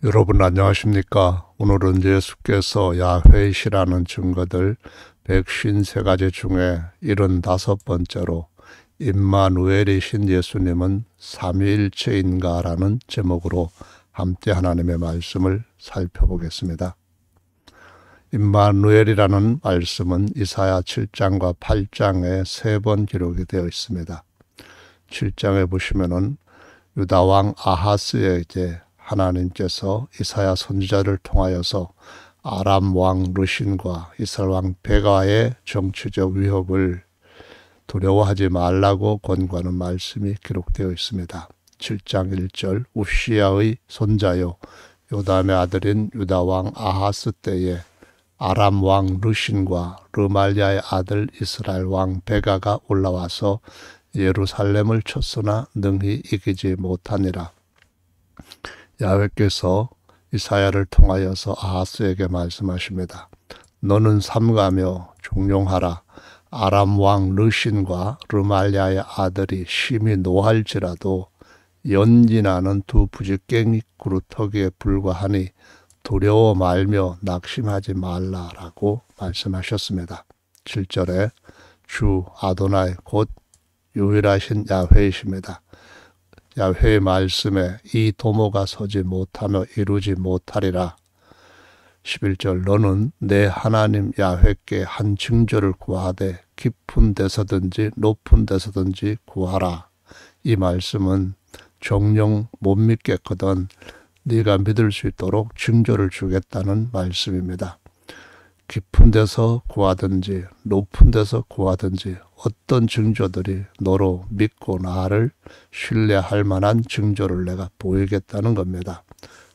여러분 안녕하십니까? 오늘은 예수께서 야훼이시라는 증거들 153가지 중에 75번째로 임마누엘이신 예수님은 삼위일체인가 라는 제목으로 함께 하나님의 말씀을 살펴보겠습니다. 임마누엘이라는 말씀은 이사야 7장과 8장에 3번 기록이 되어 있습니다. 7장에 보시면은 유다왕 아하스에게 하나님께서 이사야 선지자를 통하여서 아람 왕 르신과 이스라엘 왕 베가의 정치적 위협을 두려워하지 말라고 권고하는 말씀이 기록되어 있습니다. 7장 1절 우시야의 손자요 요담의 아들인 유다 왕 아하스 때에 아람 왕 르신과 르말리아의 아들 이스라엘 왕 베가가 올라와서 예루살렘을 쳤으나 능히 이기지 못하니라. 야훼께서 이사야를 통하여서 아하스에게 말씀하십니다. 너는 삼가며 종용하라. 아람 왕 르신과 르말리아의 아들이 심히 노할지라도 연진하는 두 부지깽이 구루터기에 불과하니 두려워 말며 낙심하지 말라라고 말씀하셨습니다. 7절에 주 아도나이 곧 유일하신 야훼이십니다. 야훼의 말씀에 이 도모가 서지 못하며 이루지 못하리라. 11절 너는 내 하나님 야훼께 한 징조를 구하되 깊은 데서든지 높은 데서든지 구하라. 이 말씀은 정녕 못 믿겠거든 네가 믿을 수 있도록 징조를 주겠다는 말씀입니다. 깊은 데서 구하든지 높은 데서 구하든지 어떤 징조들이 너로 믿고 나를 신뢰할 만한 징조를 내가 보이겠다는 겁니다.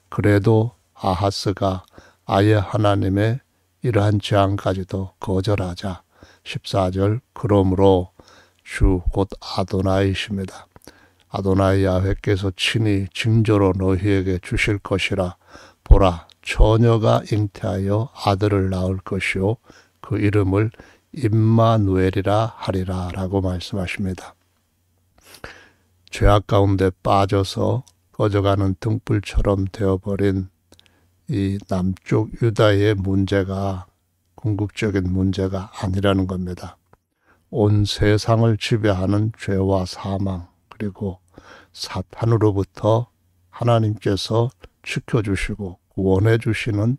그래도 아하스가 아예 하나님의 이러한 제안까지도 거절하자 14절 그러므로 주 곧 아도나이십니다. 아도나이 야훼께서 친히 징조로 너희에게 주실 것이라. 보라 처녀가 잉태하여 아들을 낳을 것이요 그 이름을 임마누엘이라 하리라 라고 말씀하십니다. 죄악 가운데 빠져서 꺼져가는 등불처럼 되어버린 이 남쪽 유다의 문제가 궁극적인 문제가 아니라는 겁니다. 온 세상을 지배하는 죄와 사망 그리고 사탄으로부터 하나님께서 지켜주시고 구원해 주시는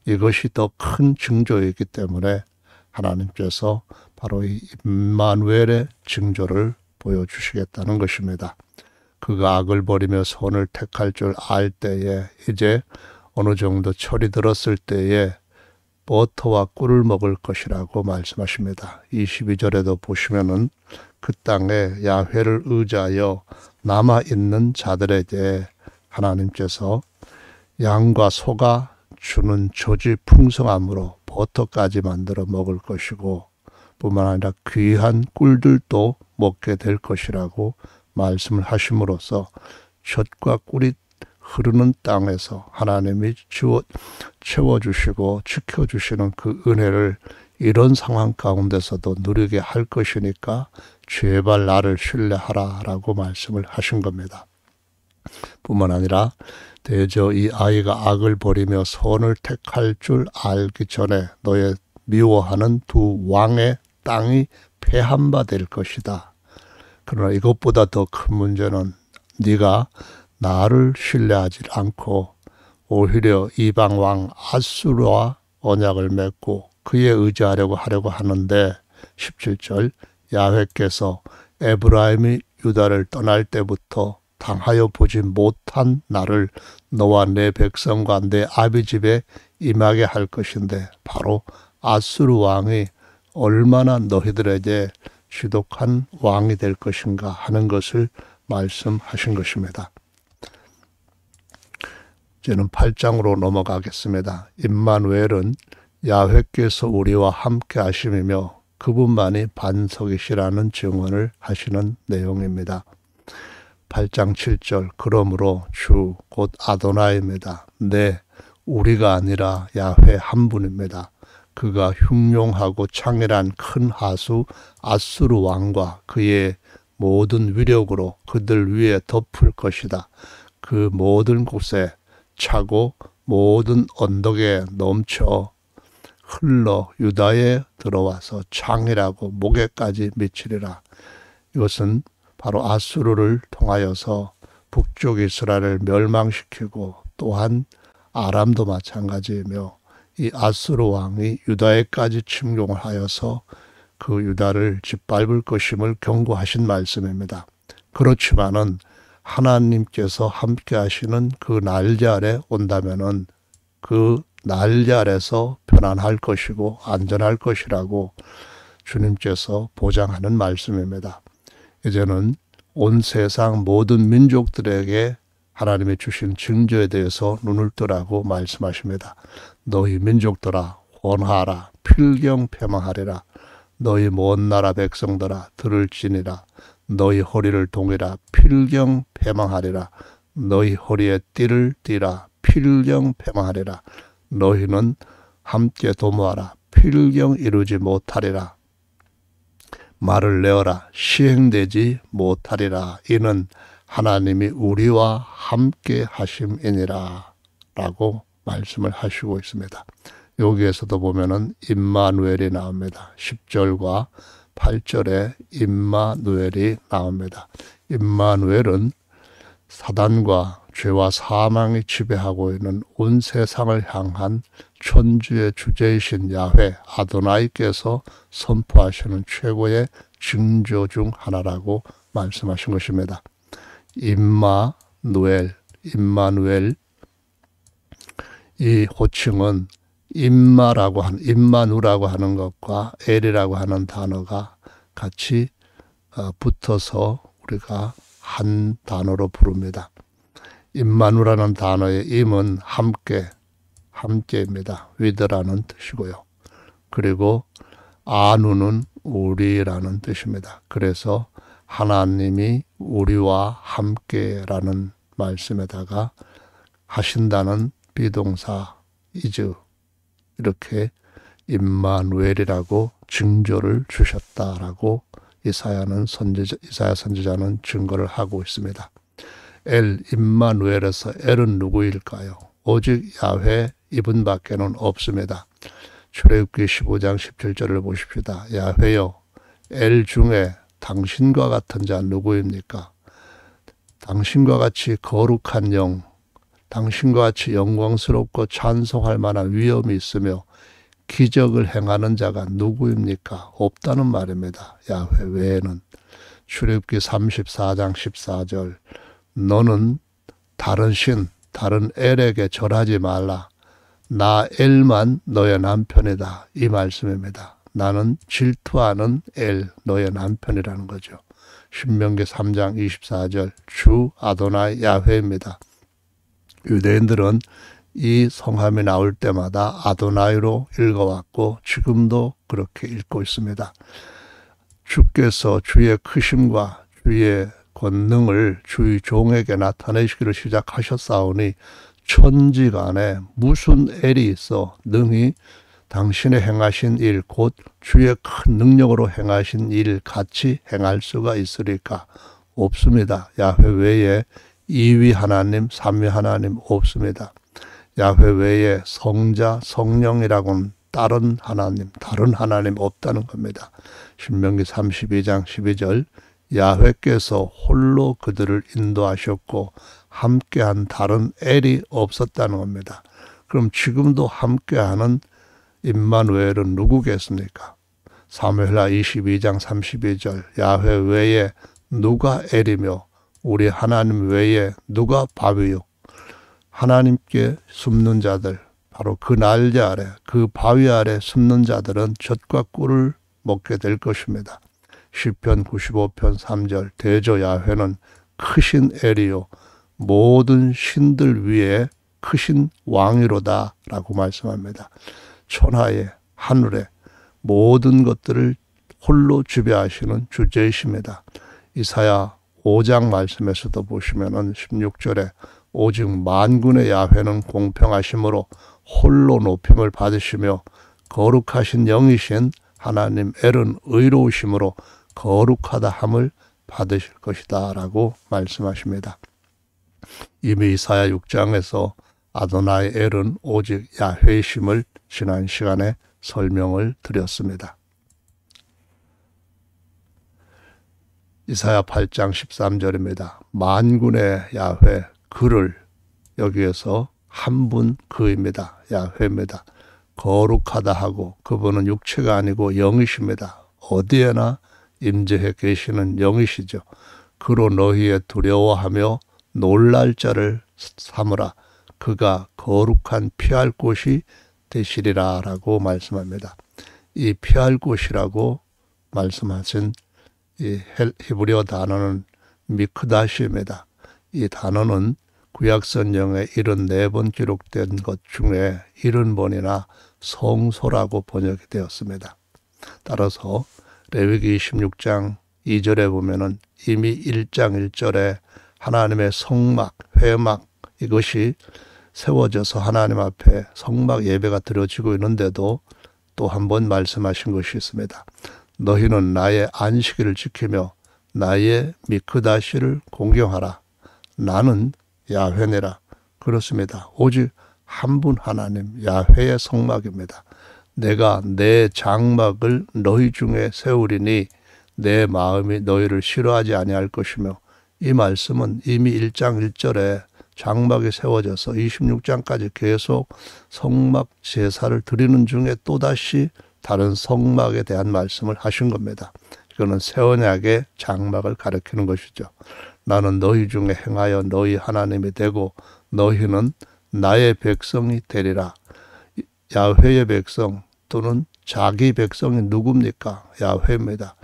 이것이 더 큰 징조이기 때문에 하나님께서 바로 이 임마누엘의 징조를 보여주시겠다는 것입니다. 그가 악을 버리며 선을 택할 줄 알 때에 이제 어느 정도 철이 들었을 때에 버터와 꿀을 먹을 것이라고 말씀하십니다. 22절에도 보시면은 그 땅에 야훼를 의지하여 남아있는 자들에게 하나님께서 양과 소가 주는 조지 풍성함으로 버터까지 만들어 먹을 것이고 뿐만 아니라 귀한 꿀들도 먹게 될 것이라고 말씀을 하심으로써 젖과 꿀이 흐르는 땅에서 하나님이 채워주시고 지켜주시는 그 은혜를 이런 상황 가운데서도 누리게 할 것이니까 제발 나를 신뢰하라 라고 말씀을 하신 겁니다. 뿐만 아니라 대저 이 아이가 악을 버리며 선을 택할 줄 알기 전에 너의 미워하는 두 왕의 땅이 패한 바 될 것이다. 그러나 이것보다 더 큰 문제는 네가 나를 신뢰하지 않고 오히려 이방 왕 아수르와 언약을 맺고 그에 의지하려고 하는데 17절 야훼께서 에브라임이 유다를 떠날 때부터 당하여 보지 못한 나를 너와 내 백성과 내 아비 집에 임하게 할 것인데 바로 아수르 왕이 얼마나 너희들에게 지독한 왕이 될 것인가 하는 것을 말씀하신 것입니다. 이제는 8장으로 넘어가겠습니다. 임마누엘은 야훼께서 우리와 함께 하심이며 그분만이 반석이시라는 증언을 하시는 내용입니다. 8장 7절 그러므로 주 곧 아도나이입니다. 네, 우리가 아니라 야훼 한 분입니다. 그가 흉용하고 창렬한 큰 하수 아수르 왕과 그의 모든 위력으로 그들 위에 덮을 것이다. 그 모든 곳에 차고 모든 언덕에 넘쳐 흘러 유다에 들어와서 창이라고 목에까지 미치리라. 이것은 바로 아수르를 통하여서 북쪽 이스라엘을 멸망시키고 또한 아람도 마찬가지이며 이 아수르 왕이 유다에까지 침공을 하여서 그 유다를 짓밟을 것임을 경고하신 말씀입니다. 그렇지만은 하나님께서 함께 하시는 그 날짜에 온다면은 그 날짜에서 편안할 것이고 안전할 것이라고 주님께서 보장하는 말씀입니다. 이제는 온 세상 모든 민족들에게 하나님이 주신 징조에 대해서 눈을 뜨라고 말씀하십니다. 너희 민족들아 원하라 필경패망하리라. 너희 먼 나라 백성들아 들을지니라. 너희 허리를 동이라 필경패망하리라. 너희 허리에 띠를 띠라 필경패망하리라. 너희는 함께 도모하라 필경 이루지 못하리라. 말을 내어라 시행되지 못하리라. 이는 하나님이 우리와 함께 하심이니라 라고 말씀을 하시고 있습니다. 여기에서도 보면은 임마누엘이 나옵니다. 10절과 8절에 임마누엘이 나옵니다. 임마누엘은 사단과 죄와 사망이 지배하고 있는 온 세상을 향한 천주의 주제이신 야훼 아도나이께서 선포하시는 최고의 징조 중 하나라고 말씀하신 것입니다. 임마누엘, 이 호칭은 임마누라고 하는 것과 엘이라고 하는 단어가 같이 붙어서 우리가 한 단어로 부릅니다. 임마누라는 단어의 임은 함께입니다. with라는 뜻이고요. 그리고 아누는 우리라는 뜻입니다. 그래서 하나님이 우리와 함께라는 말씀에다가 하신다는 비동사 is 이렇게 임마누엘이라고 징조를 주셨다라고 이사야 선지자는 증거를 하고 있습니다. 임마누엘에서 엘은 누구일까요? 오직 야훼 이분밖에는 없습니다. 출애굽기 15장 17절을 보십시다. 야훼여 엘 중에 당신과 같은 자 누구입니까? 당신과 같이 거룩한 영, 당신과 같이 영광스럽고 찬송할 만한 위엄이 있으며 기적을 행하는 자가 누구입니까? 없다는 말입니다. 야훼 외에는. 출애굽기 34장 14절 너는 다른 신, 다른 엘에게 절하지 말라. 나 엘만 너의 남편이다. 이 말씀입니다. 나는 질투하는 엘, 너의 남편이라는 거죠. 신명기 3장 24절 주 아도나이 야훼입니다. 유대인들은 이 성함이 나올 때마다 아도나이로 읽어왔고 지금도 그렇게 읽고 있습니다. 주께서 주의 크심과 주의 권능을 주의 종에게 나타내시기를 시작하셨사오니 천지간에 무슨 엘이 있어 능히 당신의 행하신 일 곧 주의 큰 능력으로 행하신 일 같이 행할 수가 있으리까? 없습니다. 야훼 외에 2위 하나님, 3위 하나님 없습니다. 야훼 외에 성자, 성령이라고는 다른 하나님 없다는 겁니다. 신명기 32장 12절 야훼께서 홀로 그들을 인도하셨고 함께한 다른 엘이 없었다는 겁니다. 그럼 지금도 함께하는 임마누엘은 누구겠습니까? 사무엘하 22장 32절 야훼 외에 누가 엘이며 우리 하나님 외에 누가 바위요? 하나님께 숨는 자들, 바로 그 날개 아래, 그 바위 아래 숨는 자들은 젖과 꿀을 먹게 될 것입니다. 시편 95편 3절 대저 야훼는 크신 엘이요 모든 신들 위에 크신 왕이로다 라고 말씀합니다. 천하에 하늘에 모든 것들을 홀로 지배하시는 주제이십니다. 이사야 5장 말씀에서도 보시면은 16절에 오직 만군의 야훼는 공평하심으로 홀로 높임을 받으시며 거룩하신 영이신 하나님 엘은 의로우심으로 거룩하다 함을 받으실 것이다 라고 말씀하십니다. 이미 이사야 6장에서 아도나이 엘은 오직 야훼이심을 지난 시간에 설명을 드렸습니다. 이사야 8장 13절입니다. 만군의 야훼, 그를 여기에서 한 분 그입니다. 야훼입니다. 거룩하다 하고 그분은 육체가 아니고 영이십니다. 어디에나 임재해 계시는 영이시죠. 그로 너희의 두려워하며 놀랄 자를 삼으라. 그가 거룩한 피할 곳이 되시리라 라고 말씀합니다. 이 피할 곳이라고 말씀하신 이 히브리어 단어는 미크다시입니다. 이 단어는 구약성경에 74번 기록된 것 중에 70번이나 성소라고 번역이 되었습니다. 따라서 레위기 26장 2절에 보면은 이미 1장 1절에 하나님의 성막, 회막 이것이 세워져서 하나님 앞에 성막 예배가 드려지고 있는데도 또 한 번 말씀하신 것이 있습니다. 너희는 나의 안식일을 지키며 나의 미크다시를 공경하라. 나는 야훼니라. 그렇습니다. 오직 한 분 하나님 야훼의 성막입니다. 내가 내 장막을 너희 중에 세우리니 내 마음이 너희를 싫어하지 아니할 것이며, 이 말씀은 이미 1장 1절에 장막이 세워져서 26장까지 계속 성막 제사를 드리는 중에 또다시 다른 성막에 대한 말씀을 하신 겁니다. 이거는 새 언약의 장막을 가리키는 것이죠. 나는 너희 중에 행하여 너희 하나님이 되고 너희는 나의 백성이 되리라. 야훼의 백성 또는 자기 백성이 누굽니까? 야훼입니다.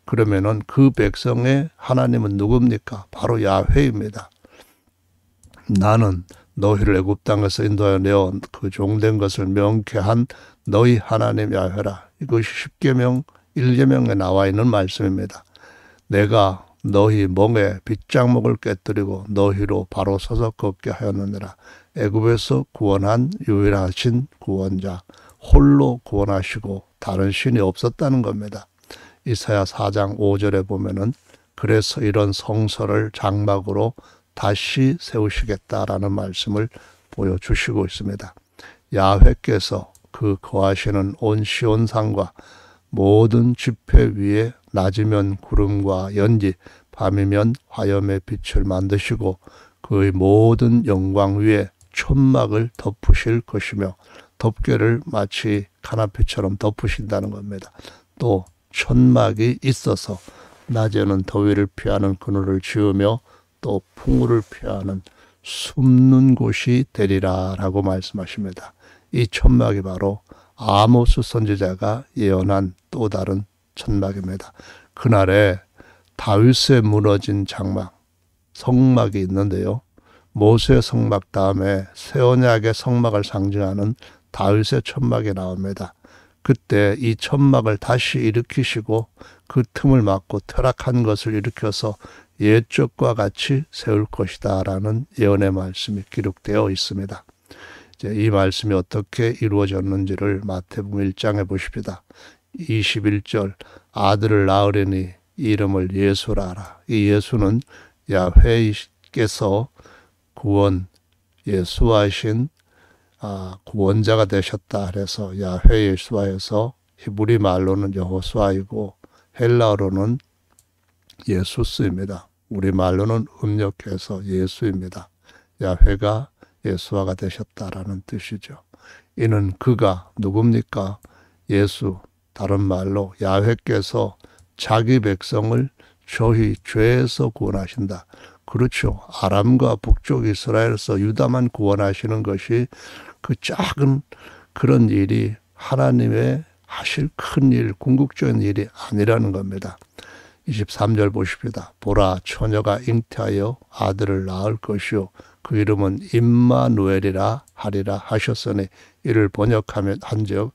그러면은 그 백성의 하나님은 누굽니까? 바로 야훼입니다. 나는 너희를 애굽 땅에서 인도하여 내어 그 종된 것을 명쾌한 너희 하나님 야훼라. 이것이 십계명 1계명에 나와 있는 말씀입니다. 내가 너희 멍에 빗장목을 깨뜨리고 너희로 바로 서서 걷게 하였느니라. 애굽에서 구원한 유일하신 구원자, 홀로 구원하시고 다른 신이 없었다는 겁니다. 이사야 4장 5절에 보면은 그래서 이런 성소를 장막으로 다시 세우시겠다라는 말씀을 보여주시고 있습니다. 야훼께서 그 거하시는 온 시온산과 모든 지폐 위에 낮이면 구름과 연기, 밤이면 화염의 빛을 만드시고 그의 모든 영광 위에 천막을 덮으실 것이며, 덮개를 마치 카나피처럼 덮으신다는 겁니다. 또 천막이 있어서 낮에는 더위를 피하는 그늘을 지으며 또 풍우를 피하는 숨는 곳이 되리라 라고 말씀하십니다. 이 천막이 바로 아모스 선지자가 예언한 또 다른 천막입니다. 그날에 다윗의 무너진 장막, 성막이 있는데요. 모세의 성막 다음에 새 언약의 성막을 상징하는 다윗의 천막이 나옵니다. 그때 이 천막을 다시 일으키시고 그 틈을 막고 퇴락한 것을 일으켜서 옛적과 같이 세울 것이다 라는 예언의 말씀이 기록되어 있습니다. 이제 이 말씀이 어떻게 이루어졌는지를 마태복음 1장에 보십시다. 21절 아들을 낳으려니 이름을 예수라 하라. 이 예수는 야훼께서 예수하신 구원자가 되셨다. 그래서 야훼 예수하여서 히브리 말로는 여호수아이고 헬라어로는 예수스입니다. 우리말로는 음력해서 예수입니다. 야훼가 예수아가 되셨다라는 뜻이죠. 이는 그가 누굽니까? 예수, 다른 말로 야훼께서 자기 백성을 저희 죄에서 구원하신다. 그렇죠. 아람과 북쪽 이스라엘에서 유다만 구원하시는 것이 그 작은 그런 일이 하나님의 하실 큰 일, 궁극적인 일이 아니라는 겁니다. 23절 보십시다. 보라, 처녀가 잉태하여 아들을 낳을 것이요 그 이름은 임마누엘이라 하리라 하셨으니, 이를 번역하면 한즉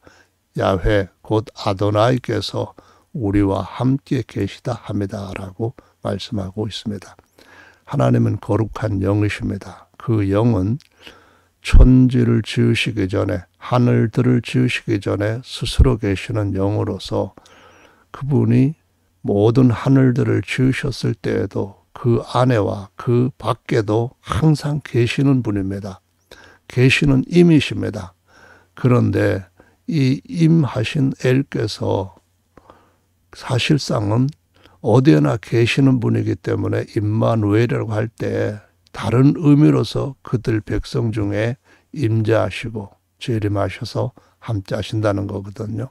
야훼 곧 아도나이께서 우리와 함께 계시다 합니다 라고 말씀하고 있습니다. 하나님은 거룩한 영이십니다. 그 영은 천지를 지으시기 전에, 하늘들을 지으시기 전에 스스로 계시는 영으로서 그분이 모든 하늘들을 지으셨을 때에도 그 안에와 그 밖에도 항상 계시는 분입니다. 계시는 임이십니다. 그런데 이 임하신 엘께서 사실상은 어디에나 계시는 분이기 때문에 임마누엘이라고 할 때 다른 의미로서 그들 백성 중에 임재하시고 재림하셔서 함께 하신다는 거거든요.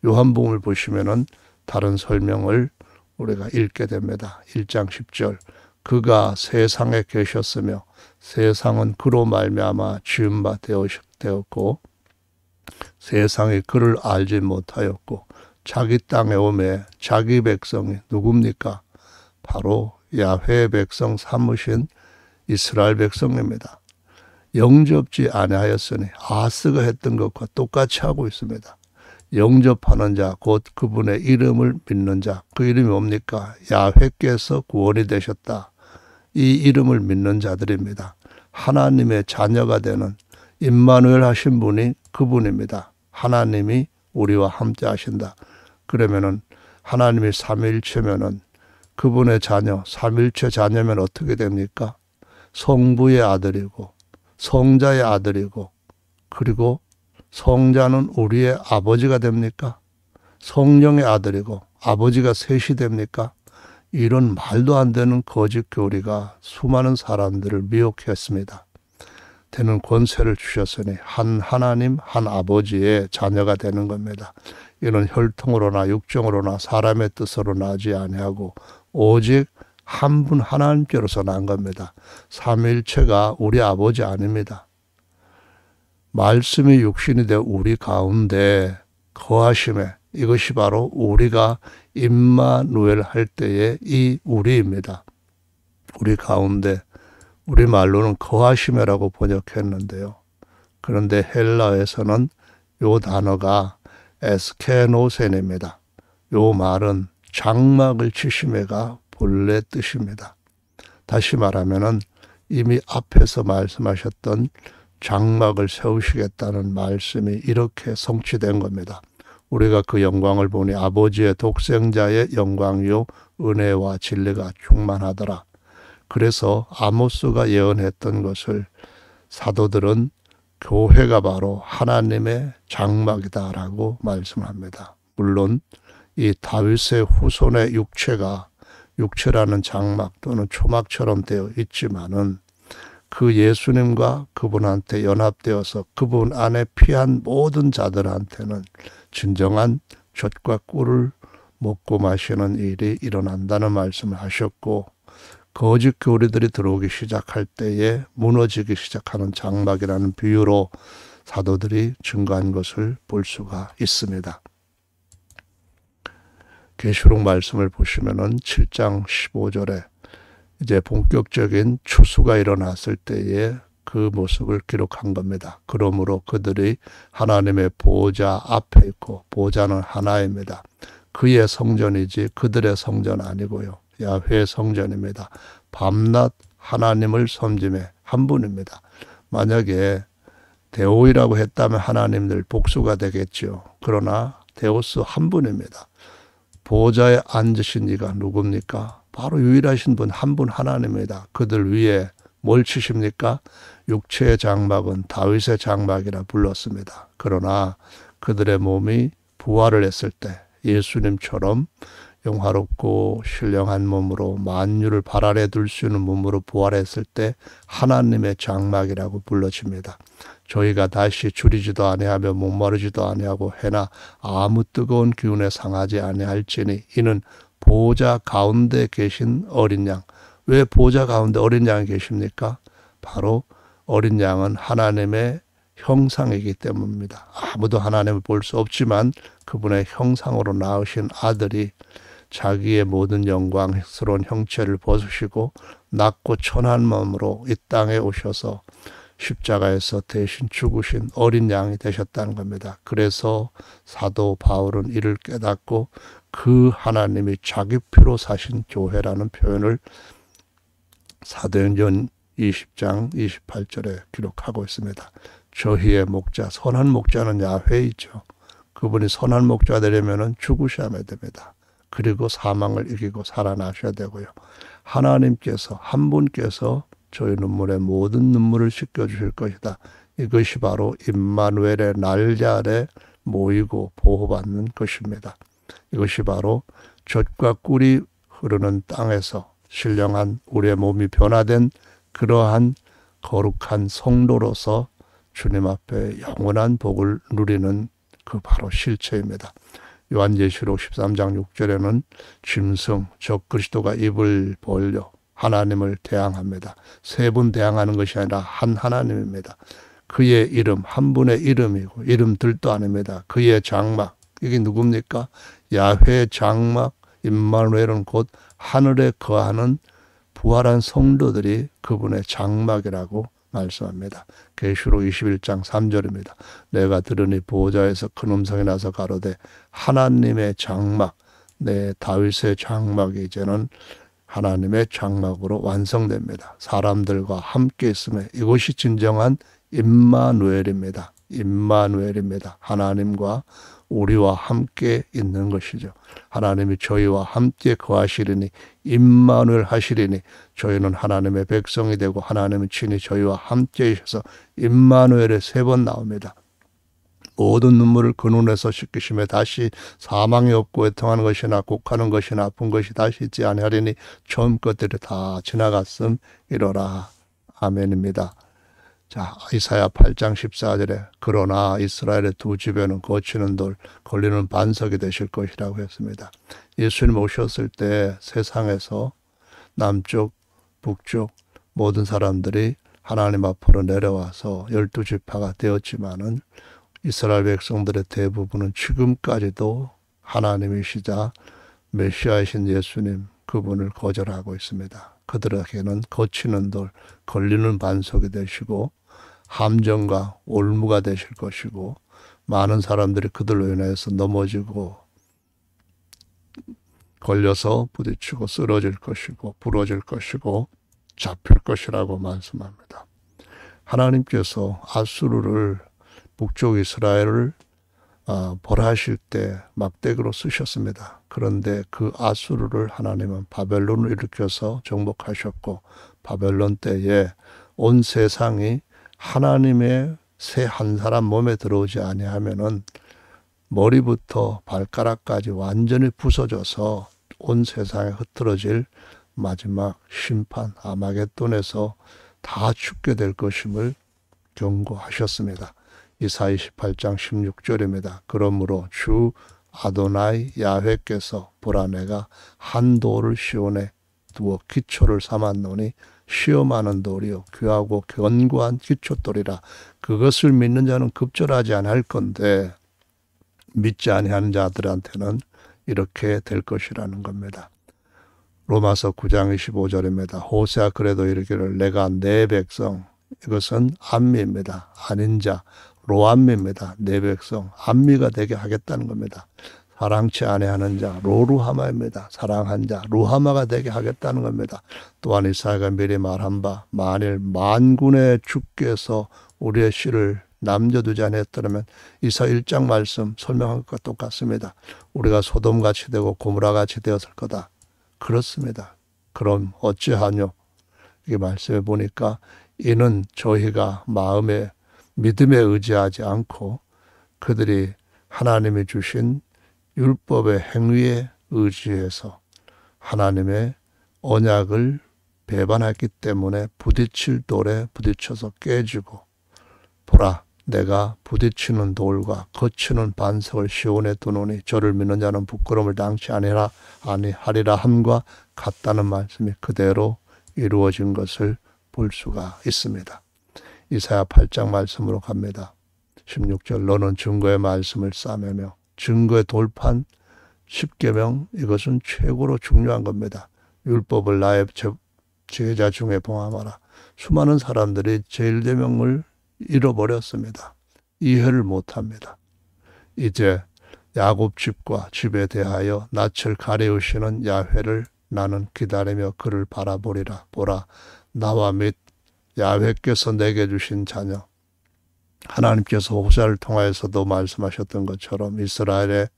요한복음을 보시면은 다른 설명을 우리가 읽게 됩니다. 1장 10절. 그가 세상에 계셨으며 세상은 그로 말미암아 지은 바 되었고 세상이 그를 알지 못하였고 자기 땅에 오매 자기 백성이 누굽니까? 바로 야훼의 백성 삼으신 이스라엘 백성입니다. 영접지 아니하였으니 아스가 했던 것과 똑같이 하고 있습니다. 영접하는 자, 곧 그분의 이름을 믿는 자, 그 이름이 뭡니까? 야훼께서 구원이 되셨다. 이 이름을 믿는 자들입니다. 하나님의 자녀가 되는 임마누엘 하신 분이 그분입니다. 하나님이 우리와 함께 하신다. 그러면은 하나님이 삼위일체면은 그분의 자녀, 삼위일체 자녀면 어떻게 됩니까? 성부의 아들이고 성자의 아들이고 그리고 성자는 우리의 아버지가 됩니까? 성령의 아들이고 아버지가 셋이 됩니까? 이런 말도 안 되는 거짓 교리가 수많은 사람들을 미혹했습니다. 되는 권세를 주셨으니 한 하나님 한 아버지의 자녀가 되는 겁니다. 이는 혈통으로나 육정으로나 사람의 뜻으로 나지 아니하고 오직 한 분 하나님께로서 난 겁니다. 삼위일체가 우리 아버지 아닙니다. 말씀이 육신이 되어 우리 가운데 거하심에 이것이 바로 우리가 임마누엘 할 때의 이 우리입니다. 우리 가운데 우리말로는 거하심이라고 번역했는데요. 그런데 헬라어에서는 요 단어가 에스케노센입니다. 요 말은 장막을 치심에가 본래 뜻입니다. 다시 말하면은 이미 앞에서 말씀하셨던 장막을 세우시겠다는 말씀이 이렇게 성취된 겁니다. 우리가 그 영광을 보니 아버지의 독생자의 영광이요 은혜와 진리가 충만하더라. 그래서 아모스가 예언했던 것을 사도들은 교회가 바로 하나님의 장막이다라고 말씀합니다. 물론 이 다윗의 후손의 육체라는 장막 또는 초막처럼 되어 있지만은 그 예수님과 그분한테 연합되어서 그분 안에 피한 모든 자들한테는 진정한 젖과 꿀을 먹고 마시는 일이 일어난다는 말씀을 하셨고 거짓 교리들이 들어오기 시작할 때에 무너지기 시작하는 장막이라는 비유로 사도들이 증거한 것을 볼 수가 있습니다. 계시록 말씀을 보시면은 7장 15절에 이제 본격적인 추수가 일어났을 때에 그 모습을 기록한 겁니다. 그러므로 그들이 하나님의 보호자 앞에 있고 보호자는 하나입니다. 그의 성전이지 그들의 성전 아니고요. 야훼의 성전입니다. 밤낮 하나님을 섬김에 한 분입니다. 만약에 데오이라고 했다면 하나님들 복수가 되겠죠. 그러나 데오스 한 분입니다. 보호자에 앉으신 이가 누굽니까? 바로 유일하신 분 한 분 하나님입니다. 그들 위에 뭘 치십니까? 육체의 장막은 다윗의 장막이라 불렀습니다. 그러나 그들의 몸이 부활을 했을 때 예수님처럼 영화롭고 신령한 몸으로 만유를 발 아래 둘 수 있는 몸으로 부활했을 때 하나님의 장막이라고 불러집니다. 저희가 다시 줄이지도 아니하며 목마르지도 아니하고 해나 아무 뜨거운 기운에 상하지 아니할지니 이는 보호자 가운데 계신 어린 양. 왜 보호자 가운데 어린 양이 계십니까? 바로 어린 양은 하나님의 형상이기 때문입니다. 아무도 하나님을 볼 수 없지만 그분의 형상으로 낳으신 아들이 자기의 모든 영광스러운 형체를 벗으시고 낮고 천한 몸으로 이 땅에 오셔서 십자가에서 대신 죽으신 어린 양이 되셨다는 겁니다. 그래서 사도 바울은 이를 깨닫고 그 하나님이 자기 피로 사신 교회라는 표현을 사도행전 20장 28절에 기록하고 있습니다. 저희의 목자, 선한 목자는 야훼이죠. 그분이 선한 목자 되려면 죽으셔야 됩니다. 그리고 사망을 이기고 살아나셔야 되고요. 하나님께서 한 분께서 저희 눈물의 모든 눈물을 씻겨주실 것이다. 이것이 바로 임마누엘의 날개 아래 모이고 보호받는 것입니다. 이것이 바로 젖과 꿀이 흐르는 땅에서 신령한 우리의 몸이 변화된 그러한 거룩한 성도로서 주님 앞에 영원한 복을 누리는 그 바로 실체입니다. 요한계시록 13장 6절에는 짐승 적 그리스도가 입을 벌려 하나님을 대항합니다. 세 분 대항하는 것이 아니라 한 하나님입니다. 그의 이름 한 분의 이름이고 이름들도 아닙니다. 그의 장막 이게 누굽니까? 야훼 장막 임마누엘은 곧 하늘에 거하는 부활한 성도들이 그분의 장막이라고 말씀합니다. 계시록 21장 3절입니다. 내가 들으니 보호자에서 큰 음성이 나서 가로되 하나님의 장막 내 다윗의 장막이 이제는 하나님의 장막으로 완성됩니다. 사람들과 함께 있음에 이것이 진정한 임마누엘입니다. 임마누엘입니다. 하나님과 우리와 함께 있는 것이죠. 하나님이 저희와 함께 거하시리니 임마누엘 하시리니 저희는 하나님의 백성이 되고 하나님은 친히 저희와 함께 있어서 임마누엘에 세 번 나옵니다. 모든 눈물을 그 눈에서 씻기심에 다시 사망이 없고 애통하는 것이나 곡하는 것이나 아픈 것이 다시 있지 아니하리니 처음 것들이 다 지나갔음 이러라. 아멘입니다. 자, 이사야 8장 14절에 그러나 이스라엘의 두 집에는 거치는 돌, 걸리는 반석이 되실 것이라고 했습니다. 예수님 오셨을 때 세상에서 남쪽, 북쪽 모든 사람들이 하나님 앞으로 내려와서 12지파가 되었지만은 이스라엘 백성들의 대부분은 지금까지도 하나님이시자 메시아이신 예수님 그분을 거절하고 있습니다. 그들에게는 거치는 돌, 걸리는 반석이 되시고 함정과 올무가 되실 것이고 많은 사람들이 그들로 인해서 넘어지고 걸려서 부딪히고 쓰러질 것이고 부러질 것이고 잡힐 것이라고 말씀합니다. 하나님께서 아수르를 북쪽 이스라엘을 벌하실 때 막대기로 쓰셨습니다. 그런데 그 아수르를 하나님은 바벨론을 일으켜서 정복하셨고 바벨론 때에 온 세상이 하나님의 새 한 사람 몸에 들어오지 아니하면은 머리부터 발가락까지 완전히 부서져서 온 세상에 흩어질 마지막 심판 아마겟돈에서 다 죽게 될 것임을 경고하셨습니다. 이사야 28장 16절입니다. 그러므로 주 아도나이 야훼께서 보라 내가 한 돌을 시온에 두어 기초를 삼았노니 시험하는 돌이요 귀하고 견고한 기초돌이라. 그것을 믿는 자는 급절하지 않을 건데 믿지 아니하는 자들한테는 이렇게 될 것이라는 겁니다. 로마서 9장 25절입니다. 호세아 그래도 이르기를 내가 내 백성 이것은 암미입니다. 아닌 자 로암미입니다. 내 백성 암미가 되게 하겠다는 겁니다. 사랑치 아니하는 자 로루하마입니다. 사랑한 자 루하마가 되게 하겠다는 겁니다. 또한 이사야가 미리 말한 바 만일 만군의 주께서 우리의 씨를 남겨두지 아니했더라면 이사야 1장 말씀 설명한 것과 똑같습니다. 우리가 소돔같이 되고 고무라같이 되었을 거다. 그렇습니다. 그럼 어찌하뇨? 이게 말씀해 보니까 이는 저희가 마음에 믿음에 의지하지 않고 그들이 하나님이 주신 율법의 행위에 의지해서 하나님의 언약을 배반했기 때문에 부딪힐 돌에 부딪혀서 깨지고 보라 내가 부딪히는 돌과 거치는 반석을 시온에 두노니 저를 믿는 자는 부끄러움을 당치 아니하리라 함과 같다는 말씀이 그대로 이루어진 것을 볼 수가 있습니다. 이사야 8장 말씀으로 갑니다. 16절 너는 증거의 말씀을 싸매며 증거의 돌판 10계명 이것은 최고로 중요한 겁니다. 율법을 나의 제자 중에 봉함하라. 수많은 사람들이 제1계명을 잃어버렸습니다. 이해를 못합니다. 이제 야곱 집과 집에 대하여 낯을 가리우시는 야훼를 나는 기다리며 그를 바라보리라. 보라 나와 및 야훼께서 내게 주신 자녀 하나님께서 호세아를 통하여서도 말씀하셨던 것처럼 이스라엘의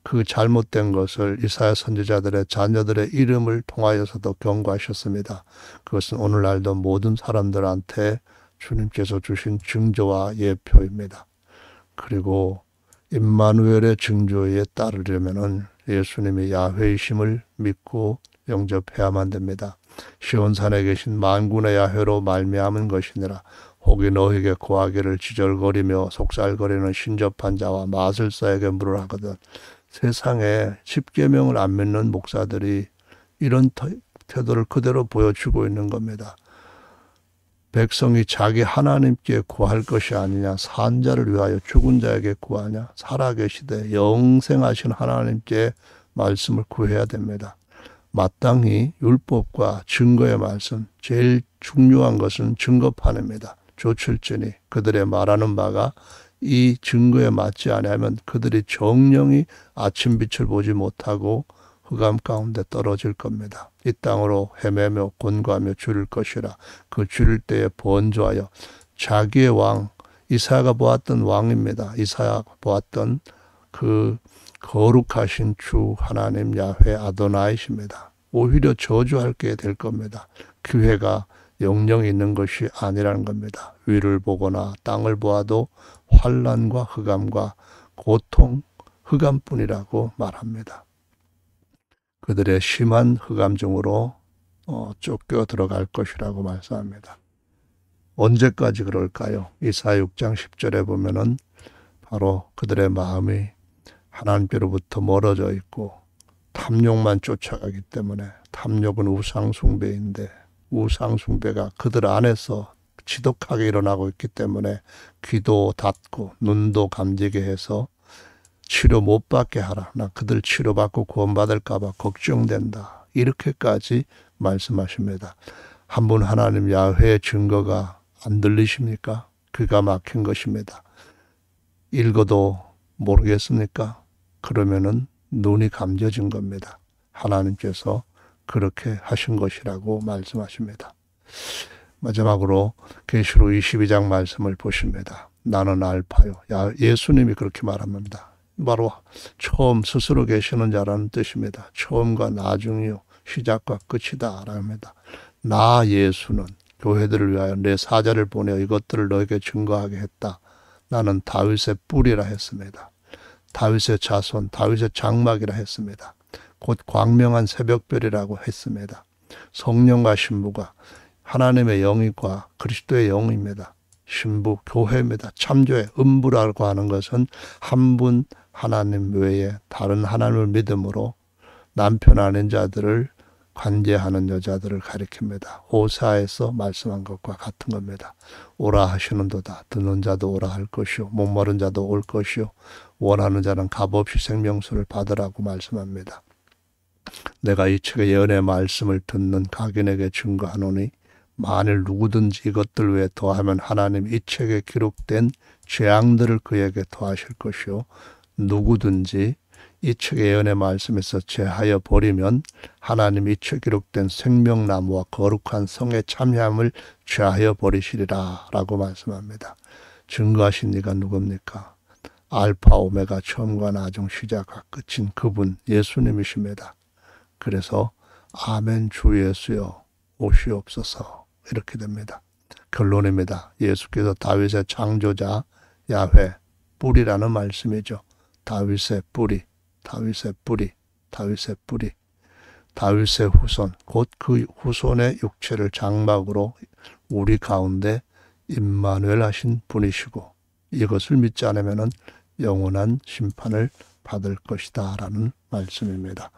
그 잘못된 것을 이사야 선지자들의 자녀들의 이름을 통하여서도 경고하셨습니다. 그것은 오늘날도 모든 사람들한테 주님께서 주신 징조와 예표입니다. 그리고 임마누엘의 징조에 따르려면은 예수님이 야훼이심을 믿고 영접해야만 됩니다. 시온산에 계신 만군의 야훼로 말미암은 것이니라. 혹이 너에게 고하기를 지절거리며 속살거리는 신접한 자와 마술사에게 물을 하거든. 세상에 십계명을 안 믿는 목사들이 이런 태도를 그대로 보여주고 있는 겁니다. 백성이 자기 하나님께 구할 것이 아니냐, 산 자를 위하여 죽은 자에게 구하냐, 살아계시되 영생하신 하나님께 말씀을 구해야 됩니다. 마땅히 율법과 증거의 말씀, 제일 중요한 것은 증거판입니다. 조출전이 그들의 말하는 바가 이 증거에 맞지 않으면 그들이 정령이 아침빛을 보지 못하고 흑암 가운데 떨어질 겁니다. 이 땅으로 헤매며 곤고하며 줄일 것이라. 그 줄일 때에 번조하여 자기의 왕, 이사야가 보았던 왕입니다. 이사야가 보았던 그 거룩하신 주 하나님 야훼 아도나이십니다. 오히려 저주하게 될 겁니다. 기회가 영영이 있는 것이 아니라는 겁니다. 위를 보거나 땅을 보아도 환난과 흑암과 고통, 흑암뿐이라고 말합니다. 그들의 심한 흑암 중으로 쫓겨 들어갈 것이라고 말씀합니다. 언제까지 그럴까요? 이사야 6장 10절에 보면은 바로 그들의 마음이 하나님께로부터 멀어져 있고 탐욕만 쫓아가기 때문에, 탐욕은 우상숭배인데 우상숭배가 그들 안에서 지독하게 일어나고 있기 때문에 귀도 닫고 눈도 감지게 해서 치료 못 받게 하라. 나 그들 치료받고 구원받을까 봐 걱정된다. 이렇게까지 말씀하십니다. 한 분 하나님 야훼의 증거가 안 들리십니까? 귀가 막힌 것입니다. 읽어도 모르겠습니까? 그러면은 눈이 감겨진 겁니다. 하나님께서 그렇게 하신 것이라고 말씀하십니다. 마지막으로 계시록 22장 말씀을 보십니다. 나는 알파요. 예수님이 그렇게 말합니다. 바로 처음 스스로 계시는 자라는 뜻입니다. 처음과 나중이요 시작과 끝이다 라합니다. 나 예수는 교회들을 위하여 내 사자를 보내어 이것들을 너에게 증거하게 했다. 나는 다윗의 뿔이라 했습니다. 다윗의 자손, 다윗의 장막이라 했습니다. 곧 광명한 새벽별이라고 했습니다. 성령과 신부가 하나님의 영과 그리스도의 영입니다. 신부, 교회입니다. 참조의 음부라고 하는 것은 한 분 하나님 외에 다른 하나님을 믿음으로 남편 아닌 자들을 관계하는 여자들을 가리킵니다. 호사에서 말씀한 것과 같은 겁니다. 오라 하시는도다. 듣는 자도 오라 할 것이요 목마른 자도 올 것이요 원하는 자는 값없이 생명수를 받으라고 말씀합니다. 내가 이 책의 예언의 말씀을 듣는 각인에게 증거하노니 만일 누구든지 이것들 외에 더하면 하나님 이 책에 기록된 재앙들을 그에게 더하실 것이요 누구든지 이 책의 예언의 말씀에서 제하여 버리면 하나님 이 책에 기록된 생명나무와 거룩한 성의 참여함을 제하여 버리시리라 라고 말씀합니다. 증거하신 이가 누굽니까? 알파 오메가 처음과 나중 시작과 끝인 그분 예수님이십니다. 그래서 아멘 주 예수여 오시옵소서 이렇게 됩니다. 결론입니다. 예수께서 다윗의 창조자 야훼 뿔이라는 말씀이죠. 다윗의 뿌리, 다윗의 뿌리, 다윗의 뿌리, 다윗의 후손, 곧 그 후손의 육체를 장막으로 우리 가운데 임마누엘 하신 분이시고 이것을 믿지 않으면 영원한 심판을 받을 것이다 라는 말씀입니다.